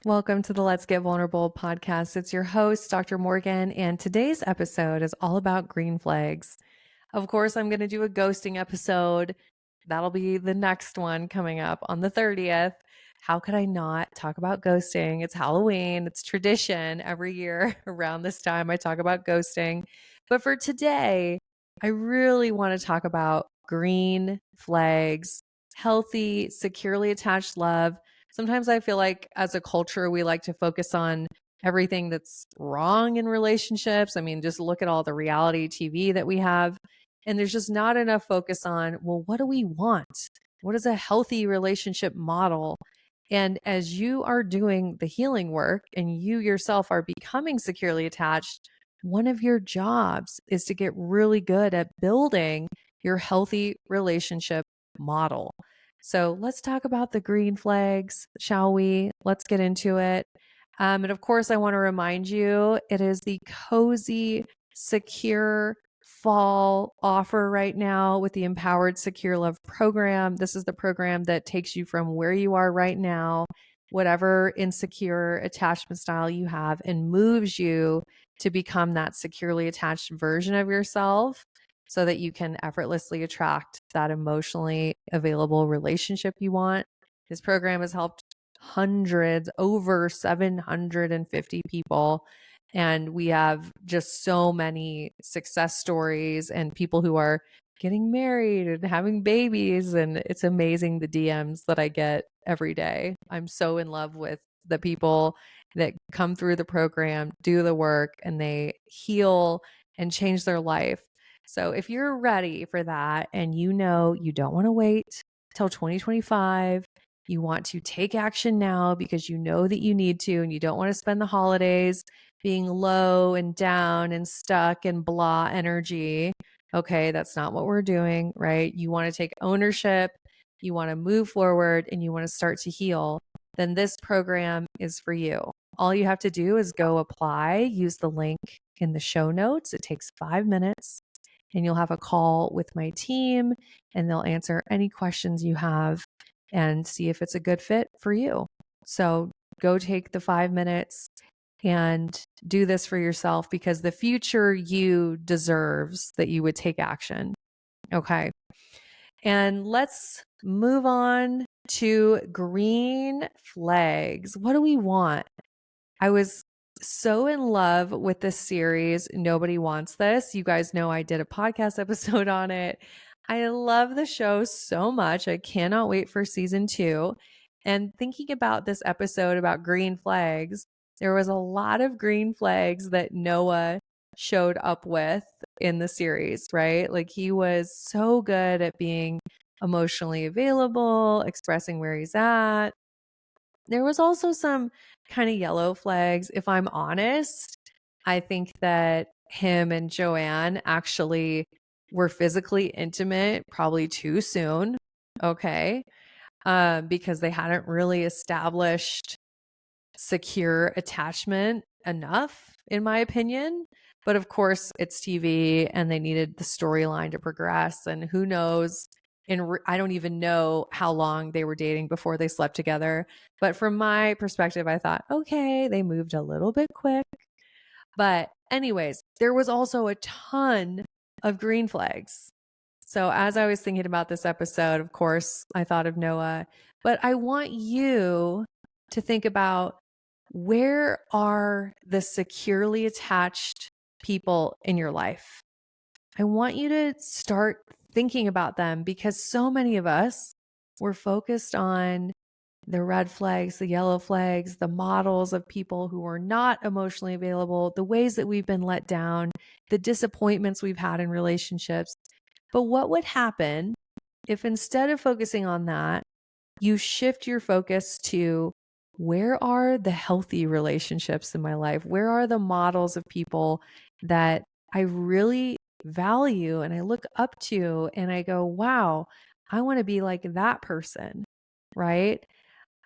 Welcome to the Let's Get Vulnerable podcast. It's your host, Dr. Morgan, and today's episode is all about green flags. Of course, I'm going to do a ghosting episode. That'll be the next one coming up on the 30th. How could I not talk about ghosting? It's Halloween, it's tradition every year around this time I talk about ghosting. But for today, I really want to talk about green flags, healthy, securely attached love. Sometimes I feel like as a culture, we like to focus on everything that's wrong in relationships. I mean, just look at all the reality TV that we have. And there's just not enough focus on, well, what do we want? What is a healthy relationship model? And as you are doing the healing work and you yourself are becoming securely attached, one of your jobs is to get really good at building your healthy relationship model. So let's talk about the green flags, shall we? Let's get into it. And of course, I want to remind you it is the cozy, secure fall offer right now with the Empowered.Secure.Loved program. This is the program that takes you from where you are right now, whatever insecure attachment style you have, and moves you to become that securely attached version of yourself so that you can effortlessly attract that emotionally available relationship you want. This program has helped hundreds, over 750 people. And we have just so many success stories and people who are getting married and having babies. And it's amazing the DMs that I get every day. I'm so in love with the people that come through the program, do the work, and they heal and change their life. So if you're ready for that and you know you don't want to wait till 2025, you want to take action now because you know that you need to, and you don't want to spend the holidays being low and down and stuck and blah energy. Okay, that's not what we're doing, right? You want to take ownership, you want to move forward, and you want to start to heal. Then this program is for you. All you have to do is go apply, use the link in the show notes. It takes 5 minutes and you'll have a call with my team and they'll answer any questions you have and see if it's a good fit for you. So go take the 5 minutes and do this for yourself because the future you deserves that you would take action. Okay. And let's move on to green flags. What do we want? I was so in love with this series, Nobody Wants This. You guys know I did a podcast episode on it. I love the show so much. I cannot wait for season 2. And thinking about this episode about green flags, there was a lot of green flags that Noah showed up with in the series, right? Like he was so good at being emotionally available, expressing where he's at. There was also some kind of yellow flags. If I'm honest, I think that him and Joanne actually were physically intimate probably too soon. Okay. Because they hadn't really established secure attachment enough, in my opinion. But of course, it's TV and they needed the storyline to progress. And who knows? And I don't even know how long they were dating before they slept together. But from my perspective, I thought, okay, they moved a little bit quick. But, anyways, there was also a ton of green flags. So, as I was thinking about this episode, of course, I thought of Noah, but I want you to think about where are the securely attached people in your life? I want you to start thinking about them because so many of us were focused on the red flags, the yellow flags, the models of people who are not emotionally available, the ways that we've been let down, the disappointments we've had in relationships. But what would happen if instead of focusing on that, you shift your focus to where are the healthy relationships in my life? Where are the models of people that I really value and I look up to and I go, wow, I want to be like that person, right?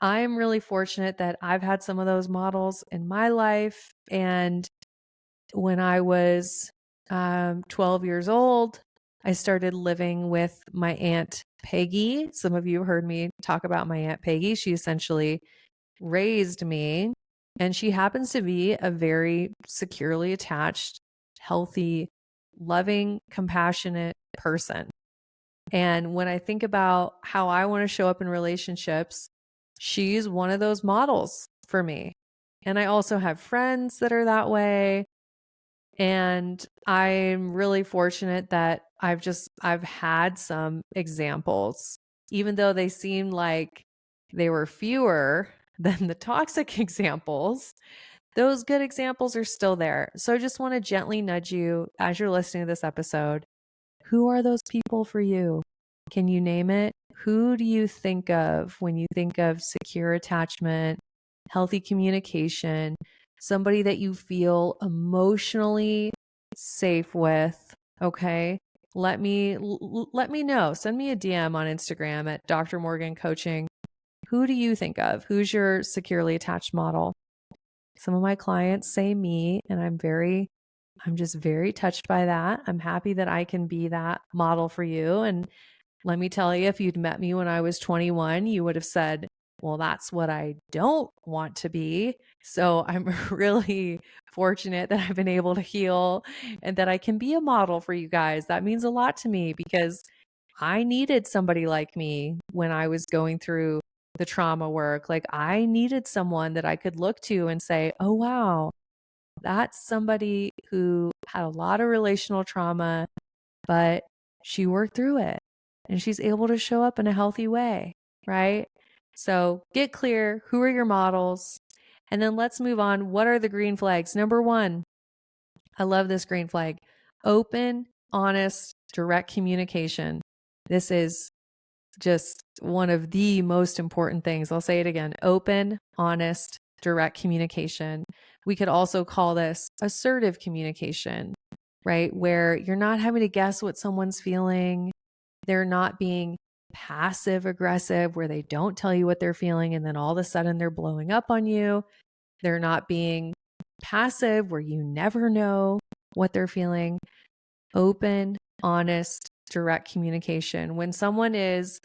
I'm really fortunate that I've had some of those models in my life. And when I was 12 years old, I started living with my Aunt Peggy. Some of you heard me talk about my Aunt Peggy. She essentially raised me, and she happens to be a very securely attached, healthy, loving, compassionate person. And when I think about how I want to show up in relationships, she's one of those models for me. And I also have friends that are that way. And I'm really fortunate that I've had some examples, even though they seem like they were fewer than the toxic examples. Those good examples are still there. So I just want to gently nudge you as you're listening to this episode. Who are those people for you? Can you name it? Who do you think of when you think of secure attachment, healthy communication, somebody that you feel emotionally safe with? Okay. Let me know. Send me a DM on Instagram at Dr. Morgan Coaching. Who do you think of? Who's your securely attached model? Some of my clients say me, and I'm just very touched by that. I'm happy that I can be that model for you. And let me tell you, if you'd met me when I was 21, you would have said, well, that's what I don't want to be. So I'm really fortunate that I've been able to heal and that I can be a model for you guys. That means a lot to me because I needed somebody like me when I was going through the trauma work. Like I needed someone that I could look to and say, oh, wow, that's somebody who had a lot of relational trauma, but she worked through it and she's able to show up in a healthy way, right? So get clear. Who are your models? And then let's move on. What are the green flags? Number one, I love this green flag. Open, honest, direct communication. This is just one of the most important things. I'll say it again. Open, honest, direct communication. We could also call this assertive communication, right? Where you're not having to guess what someone's feeling. They're not being passive aggressive where they don't tell you what they're feeling and then all of a sudden they're blowing up on you. They're not being passive where you never know what they're feeling. Open, honest, direct communication. When someone is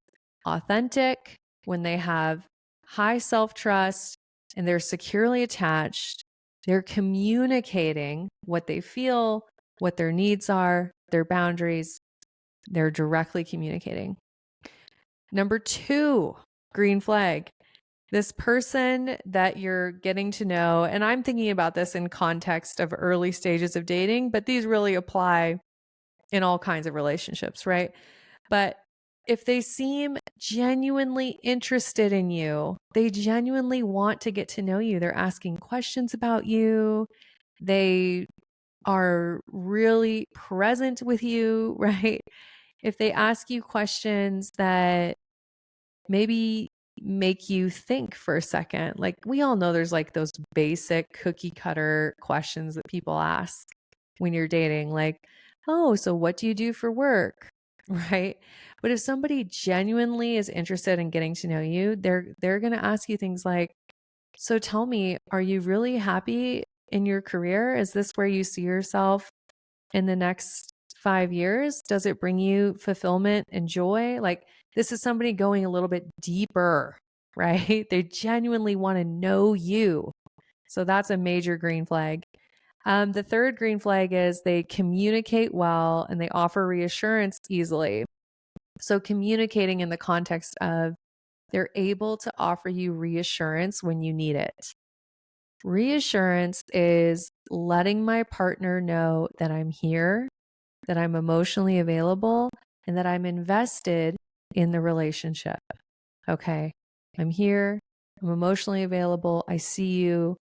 authentic, when they have high self-trust and they're securely attached, they're communicating what they feel, what their needs are, their boundaries. They're directly communicating. Number two, green flag. This person that you're getting to know, and I'm thinking about this in context of early stages of dating, but these really apply in all kinds of relationships, right? But if they seem genuinely interested in you, they genuinely want to get to know you, they're asking questions about you, they are really present with you, right? If they ask you questions that maybe make you think for a second, like we all know there's like those basic cookie cutter questions that people ask when you're dating, like, oh, so what do you do for work? Right? But if somebody genuinely is interested in getting to know you, they're going to ask you things like, so tell me, are you really happy in your career? Is this where you see yourself in the next 5 years? Does it bring you fulfillment and joy? Like this is somebody going a little bit deeper, right? They genuinely want to know you. So that's a major green flag. The third green flag is they communicate well and they offer reassurance easily. So communicating in the context of they're able to offer you reassurance when you need it. Reassurance is letting my partner know that I'm here, that I'm emotionally available, and that I'm invested in the relationship. Okay, I'm here, I'm emotionally available, I see you,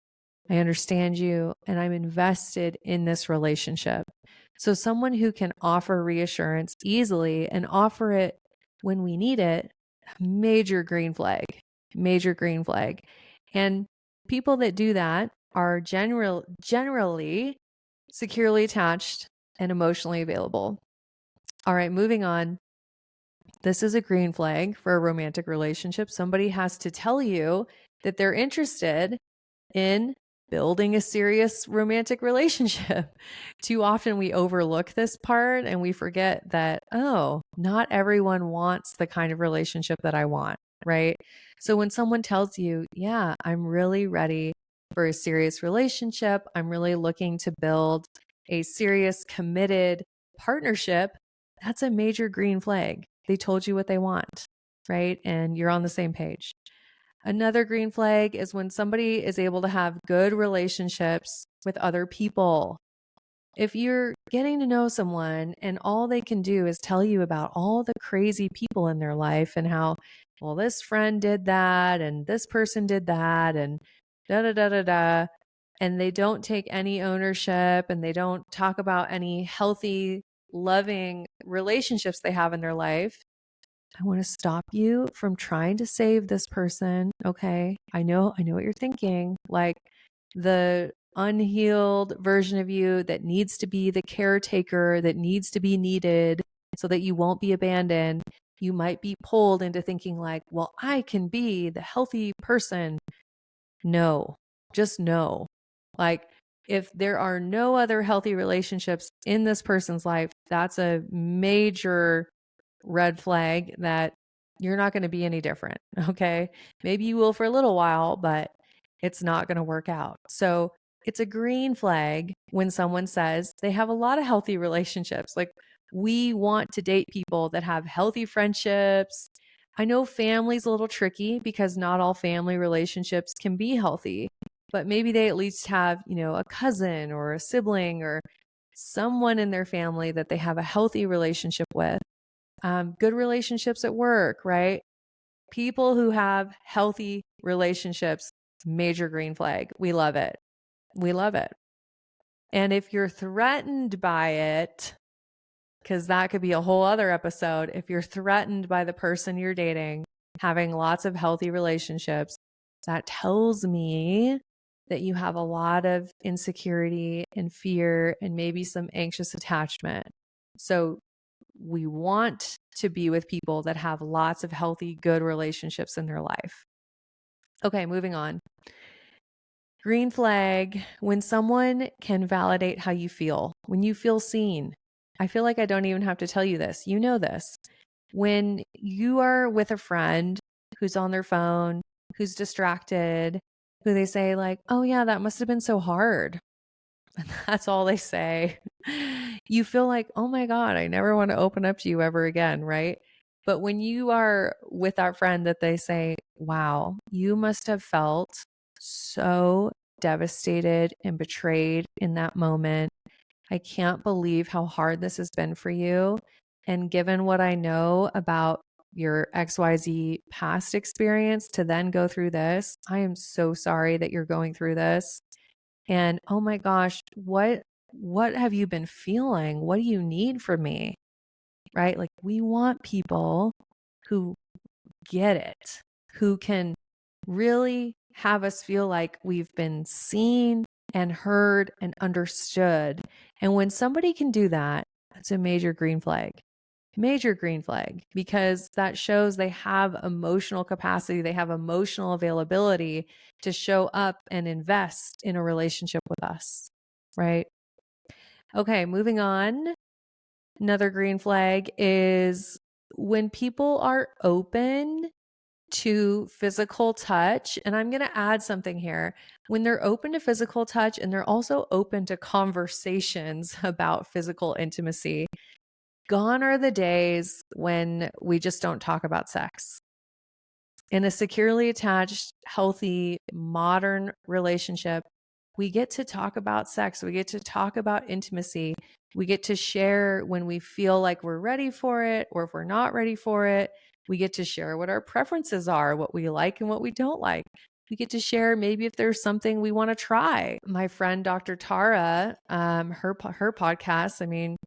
I understand you, and I'm invested in this relationship. So someone who can offer reassurance easily and offer it when we need it, major green flag, major green flag. And people that do that are generally securely attached and emotionally available. All right, moving on. This is a green flag for a romantic relationship. Somebody has to tell you that they're interested in building a serious romantic relationship. Too often we overlook this part and we forget that, oh, not everyone wants the kind of relationship that I want. right? So when someone tells you, yeah, I'm really ready for a serious relationship, I'm really looking to build a serious, committed partnership, that's a major green flag. They told you what they want, right? And you're on the same page. Another green flag is when somebody is able to have good relationships with other people. If you're getting to know someone and all they can do is tell you about all the crazy people in their life and how, well, this friend did that and this person did that and da da da da da, and they don't take any ownership and they don't talk about any healthy, loving relationships they have in their life, I want to stop you from trying to save this person. Okay. I know what you're thinking. Like the unhealed version of you that needs to be the caretaker, that needs to be needed so that you won't be abandoned. You might be pulled into thinking like, well, I can be the healthy person. No, just no. Like if there are no other healthy relationships in this person's life, that's a major red flag that you're not going to be any different. Okay. Maybe you will for a little while, but it's not going to work out. So it's a green flag when someone says they have a lot of healthy relationships. Like we want to date people that have healthy friendships. I know family's a little tricky because not all family relationships can be healthy, but maybe they at least have, a cousin or a sibling or someone in their family that they have a healthy relationship with. Good relationships at work, right? People who have healthy relationships, major green flag. We love it. We love it. And if you're threatened by it, because that could be a whole other episode, if you're threatened by the person you're dating having lots of healthy relationships, that tells me that you have a lot of insecurity and fear and maybe some anxious attachment. So we want to be with people that have lots of healthy, good relationships in their life. Okay, moving on. Green flag, when someone can validate how you feel, when you feel seen. I feel like I don't even have to tell you this. You know this. When you are with a friend who's on their phone, who's distracted, who they say like, "Oh yeah, that must have been so hard." And that's all they say. You feel like, oh my God, I never want to open up to you ever again, right? But when you are with that friend that they say, wow, you must have felt so devastated and betrayed in that moment. I can't believe how hard this has been for you. And given what I know about your XYZ past experience to then go through this, I am so sorry that you're going through this. And oh my gosh, what have you been feeling? What do you need from me? Right? Like we want people who get it, who can really have us feel like we've been seen and heard and understood. And when somebody can do that, that's a major green flag. Major green flag, because that shows they have emotional capacity, they have emotional availability to show up and invest in a relationship with us, right? Okay, moving on. Another green flag is when people are open to physical touch. And I'm going to add something here. When they're open to physical touch and they're also open to conversations about physical intimacy, gone are the days when we just don't talk about sex. In a securely attached, healthy, modern relationship, we get to talk about sex. We get to talk about intimacy. We get to share when we feel like we're ready for it or if we're not ready for it. We get to share what our preferences are, what we like and what we don't like. We get to share maybe if there's something we want to try. My friend, Dr. Tara, her podcast, I mean,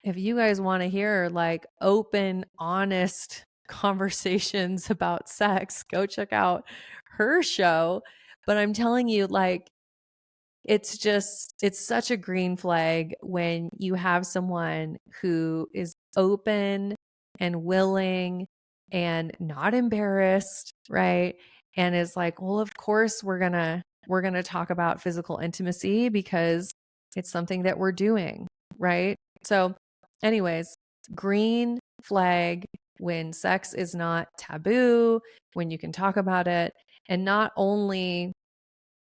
if you guys want to hear like open, honest conversations about sex, go check out her show. But I'm telling you, like, it's such a green flag when you have someone who is open and willing and not embarrassed, right? And is like, well, of course we're going to talk about physical intimacy because it's something that we're doing, right? So anyways, green flag when sex is not taboo, when you can talk about it, and not only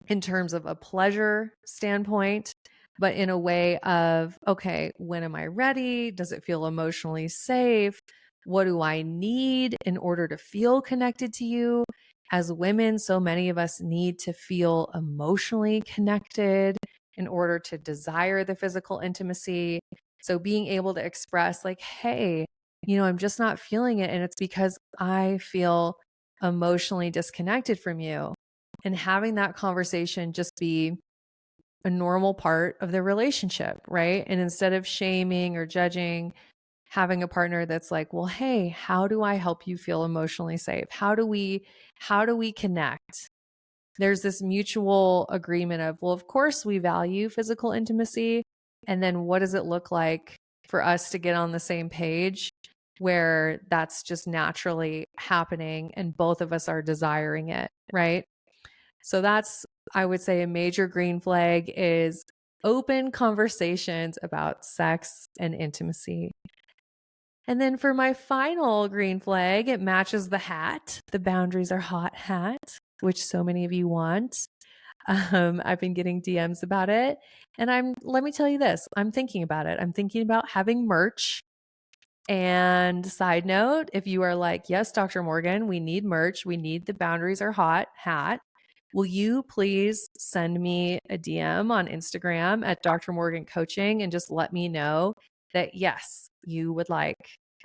in terms of a pleasure standpoint, but in a way of, okay, when am I ready? Does it feel emotionally safe? What do I need in order to feel connected to you? As women, so many of us need to feel emotionally connected in order to desire the physical intimacy. So being able to express, like, hey, I'm just not feeling it. And it's because I feel emotionally disconnected from you. And having that conversation just be a normal part of the relationship, right? And instead of shaming or judging, having a partner that's like, well, hey, how do I help you feel emotionally safe? How do we connect? There's this mutual agreement of, well, of course we value physical intimacy. And then what does it look like for us to get on the same page where that's just naturally happening and both of us are desiring it, right? So that's, I would say, a major green flag is open conversations about sex and intimacy. And then for my final green flag, it matches the hat. The boundaries are hot hat, which so many of you want. I've been getting DMs about it. And let me tell you this, I'm thinking about it. I'm thinking about having merch. And side note, if you are like, yes, Dr. Morgan, we need merch. We need the boundaries are hot hat. Will you please send me a DM on Instagram at Dr. Morgan Coaching and just let me know that, yes, you would like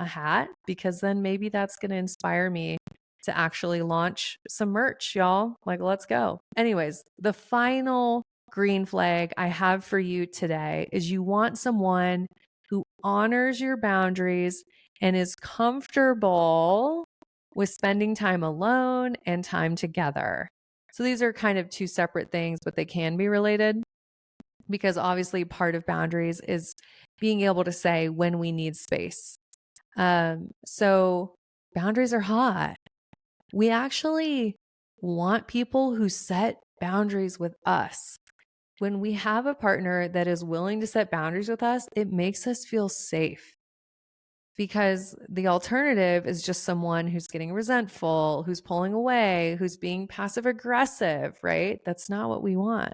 a hat, because then maybe that's going to inspire me to actually launch some merch, y'all. Like, let's go. Anyways, the final green flag I have for you today is you want someone who honors your boundaries and is comfortable with spending time alone and time together. So these are kind of two separate things, but they can be related, because obviously part of boundaries is being able to say when we need space. So boundaries are hot. We actually want people who set boundaries with us. When we have a partner that is willing to set boundaries with us, it makes us feel safe, because the alternative is just someone who's getting resentful, who's pulling away, who's being passive aggressive, right? That's not what we want.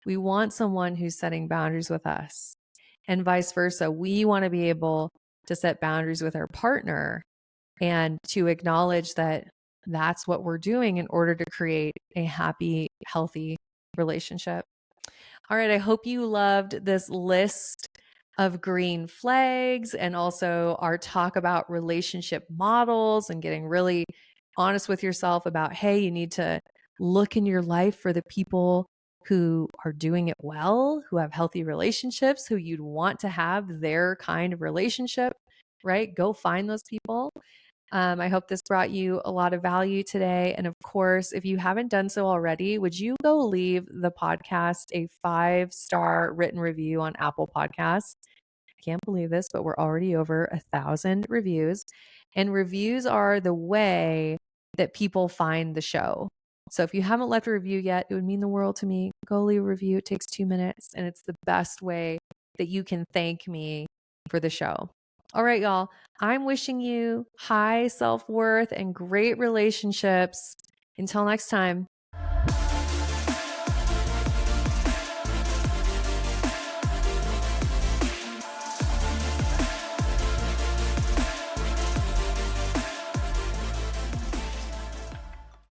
We want someone who's setting boundaries with us, and vice versa. We want to be able to set boundaries with our partner and to acknowledge that that's what we're doing in order to create a happy, healthy relationship. All right, I hope you loved this list of green flags and also our talk about relationship models and getting really honest with yourself about, hey, you need to look in your life for the people who are doing it well, who have healthy relationships, who you'd want to have their kind of relationship, right? Go find those people. I hope this brought you a lot of value today. And of course, if you haven't done so already, would you go leave the podcast a 5-star written review on Apple Podcasts? I can't believe this, but we're already over 1,000 reviews. And reviews are the way that people find the show. So if you haven't left a review yet, it would mean the world to me. Go leave a review. It takes 2 minutes, and it's the best way that you can thank me for the show. All right, y'all. I'm wishing you high self-worth and great relationships. Until next time.